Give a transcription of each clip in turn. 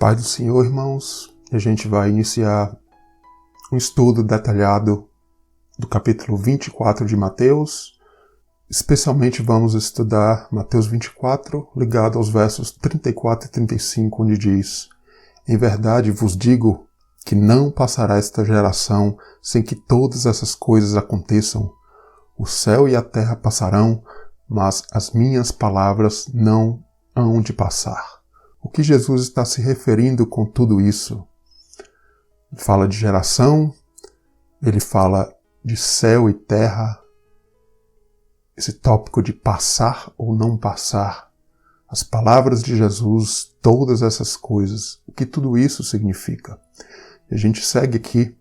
Paz do Senhor, irmãos. A gente vai iniciar um estudo detalhado do capítulo 24 de Mateus. Especialmente vamos estudar Mateus 24, ligado aos versos 34 e 35, onde diz: Em verdade vos digo que não passará esta geração sem que todas essas coisas aconteçam. O céu e a terra passarão, mas as minhas palavras não hão de passar. O que Jesus está se referindo com tudo isso? Ele fala de geração, ele fala de céu e terra, esse tópico de passar ou não passar, as palavras de Jesus, todas essas coisas, o que tudo isso significa. E a gente segue aqui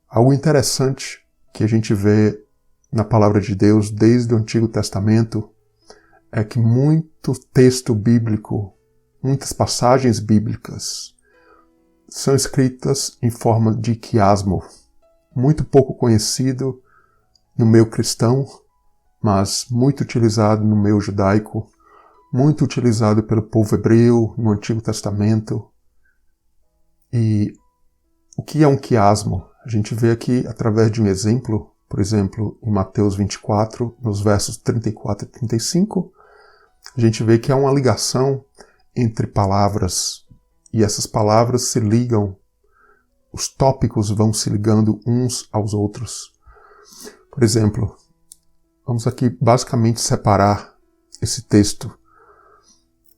algo interessante que a gente vê na palavra de Deus desde o Antigo Testamento, é que muito texto bíblico, muitas passagens bíblicas são escritas em forma de quiasmo, muito pouco conhecido no meio cristão, mas muito utilizado no meio judaico, muito utilizado pelo povo hebreu no Antigo Testamento. E o que é um quiasmo? A gente vê aqui através de um exemplo, por exemplo, em Mateus 24, nos versos 34 e 35, a gente vê que há uma ligação entre palavras, e essas palavras se ligam, os tópicos vão se ligando uns aos outros. Por exemplo, vamos aqui basicamente separar esse texto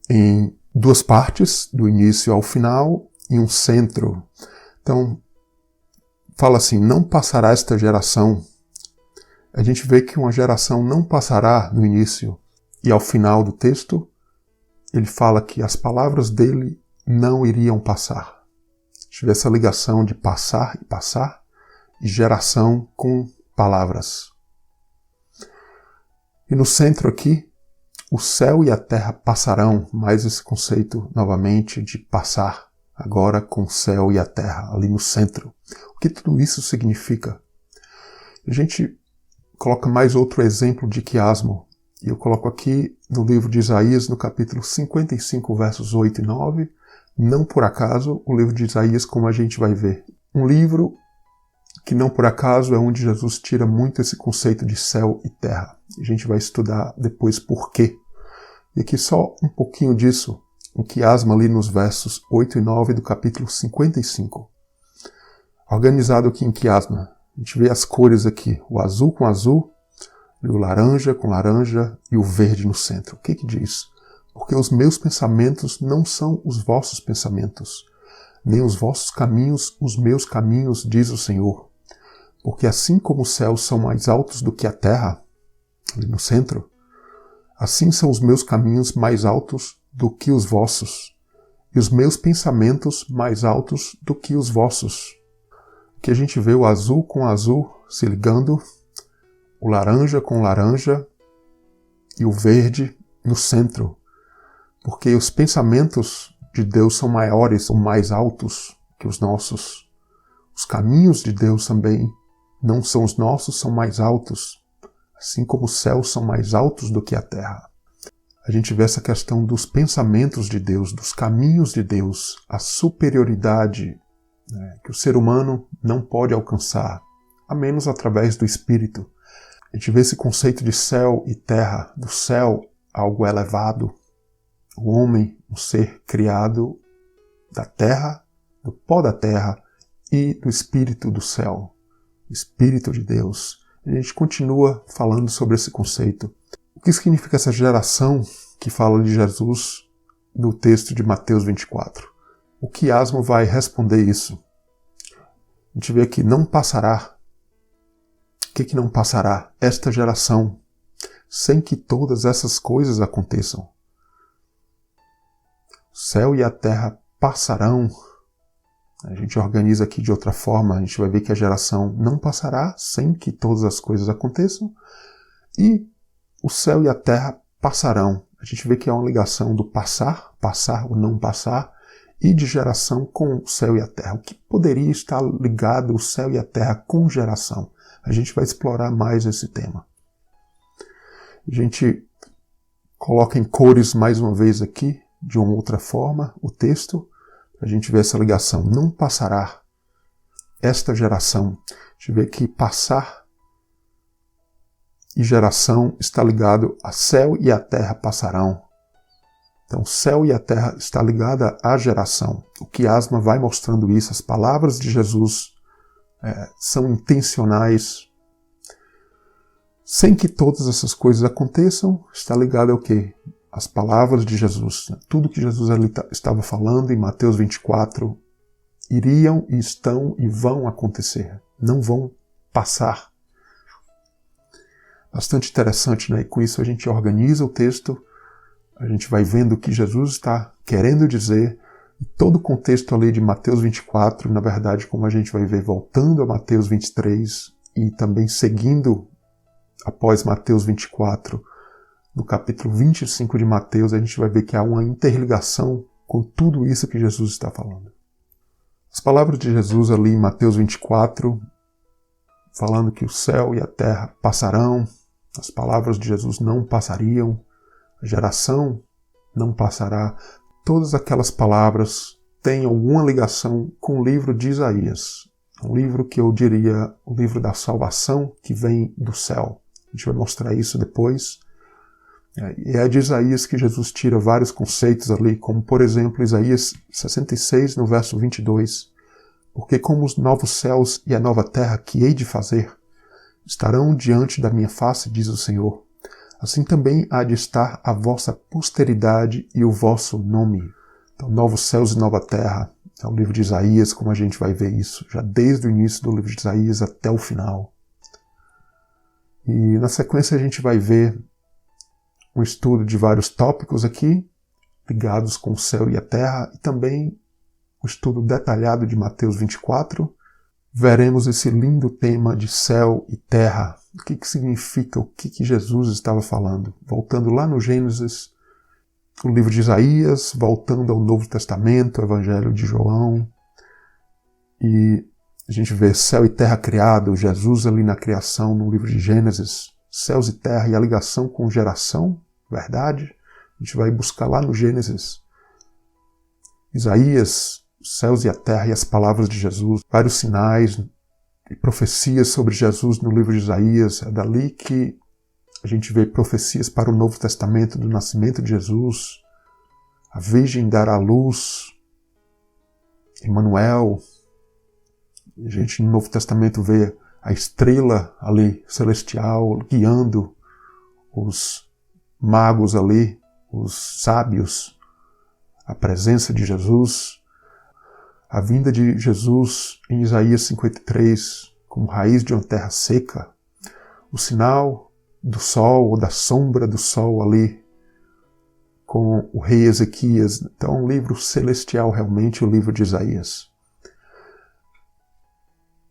em duas partes, do início ao final, e um centro. Então, fala assim: não passará esta geração. A gente vê que uma geração não passará no início, e ao final do texto, ele fala que as palavras dele não iriam passar. A gente vê essa ligação de passar, e geração com palavras. E no centro aqui, o céu e a terra passarão, mais esse conceito novamente de passar, agora com o céu e a terra, ali no centro. O que tudo isso significa? A gente coloca mais outro exemplo de quiasmo, e eu coloco aqui no livro de Isaías, no capítulo 55, versos 8 e 9, não por acaso, o livro de Isaías, como a gente vai ver. Um livro que não por acaso é onde Jesus tira muito esse conceito de céu e terra. A gente vai estudar depois por quê. E aqui só um pouquinho disso, um quiasmo ali nos versos 8 e 9 do capítulo 55. Organizado aqui em quiasma, a gente vê as cores aqui, o azul com azul, e o laranja com laranja e o verde no centro. O que que diz? Porque os meus pensamentos não são os vossos pensamentos, nem os vossos caminhos os meus caminhos, diz o Senhor. Porque assim como os céus são mais altos do que a terra, ali no centro, assim são os meus caminhos mais altos do que os vossos, e os meus pensamentos mais altos do que os vossos. Aqui a gente vê o azul com azul se ligando, o laranja com laranja e o verde no centro. Porque os pensamentos de Deus são maiores, são mais altos que os nossos. Os caminhos de Deus também não são os nossos, são mais altos. Assim como os céus são mais altos do que a terra. A gente vê essa questão dos pensamentos de Deus, dos caminhos de Deus, a superioridade, que o ser humano não pode alcançar, a menos através do Espírito. A gente vê esse conceito de céu e terra, do céu, algo elevado, o homem, um ser criado da terra, do pó da terra e do Espírito do céu, o Espírito de Deus. A gente continua falando sobre esse conceito. O que significa essa geração que fala de Jesus no texto de Mateus 24? O quiasmo vai responder isso. A gente vê aqui, não passará. O que não passará? Esta geração, sem que todas essas coisas aconteçam. O céu e a terra passarão. A gente organiza aqui de outra forma, a gente vai ver que a geração não passará sem que todas as coisas aconteçam. E o céu e a terra passarão. A gente vê que há uma ligação do passar ou não passar, e de geração com o céu e a terra. O que poderia estar ligado o céu e a terra com geração? A gente vai explorar mais esse tema. A gente coloca em cores mais uma vez aqui, de uma outra forma, o texto, A gente vê essa ligação. Não passará esta geração. A gente vê que passar e geração está ligado a céu e a terra passarão. Então, o céu e a terra está ligada à geração. O quiasma vai mostrando isso. As palavras de Jesus são intencionais. Sem que todas essas coisas aconteçam, está ligado ao quê? As palavras de Jesus. Tudo que Jesus ali estava falando em Mateus 24 iriam e estão e vão acontecer. Não vão passar. Bastante interessante, né? E com isso a gente organiza o texto, a gente vai vendo o que Jesus está querendo dizer, e todo o contexto ali de Mateus 24, na verdade, como a gente vai ver voltando a Mateus 23 e também seguindo após Mateus 24, no capítulo 25 de Mateus, a gente vai ver que há uma interligação com tudo isso que Jesus está falando. As palavras de Jesus ali em Mateus 24, falando que o céu e a terra passarão, as palavras de Jesus não passariam, a geração não passará. Todas aquelas palavras têm alguma ligação com o livro de Isaías. Um livro que eu diria o livro da salvação que vem do céu. A gente vai mostrar isso depois. E é de Isaías que Jesus tira vários conceitos ali, como por exemplo Isaías 66, no verso 22. Porque como os novos céus e a nova terra que hei de fazer estarão diante da minha face, diz o Senhor, assim também há de estar a vossa posteridade e o vosso nome. Então, novos céus e nova terra, é o livro de Isaías, como a gente vai ver isso, já desde o início do livro de Isaías até o final. E na sequência a gente vai ver um estudo de vários tópicos aqui, ligados com o céu e a terra, e também um estudo detalhado de Mateus 24, veremos esse lindo tema de céu e terra. O que significa, o que Jesus estava falando. Voltando lá no Gênesis, o livro de Isaías, voltando ao Novo Testamento, o Evangelho de João. E a gente vê céu e terra criado, Jesus ali na criação, no livro de Gênesis, céus e terra e a ligação com geração, verdade? A gente vai buscar lá no Gênesis. Isaías, céus e a terra e as palavras de Jesus, vários sinais e profecias sobre Jesus no livro de Isaías. É dali que a gente vê profecias para o Novo Testamento do nascimento de Jesus, a Virgem dará à luz, Emmanuel. A gente no Novo Testamento vê a estrela ali celestial guiando os magos ali, os sábios, a presença de Jesus. A vinda de Jesus em Isaías 53, como raiz de uma terra seca, o sinal do sol ou da sombra do sol ali, com o rei Ezequias. Então, um livro celestial realmente, o livro de Isaías.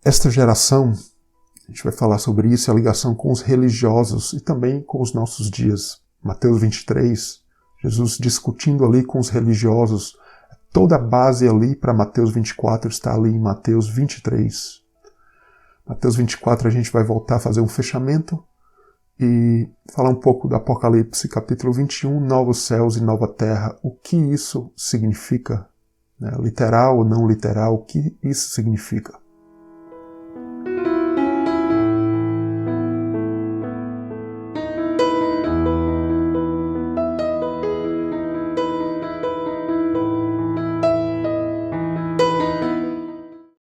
Esta geração, a gente vai falar sobre isso, a ligação com os religiosos e também com os nossos dias. Mateus 23, Jesus discutindo ali com os religiosos. Toda a base ali para Mateus 24 está ali em Mateus 23. Mateus 24 a gente vai voltar a fazer um fechamento e falar um pouco do Apocalipse, capítulo 21, novos céus e nova terra. O que isso significa? Literal ou não literal, o que isso significa?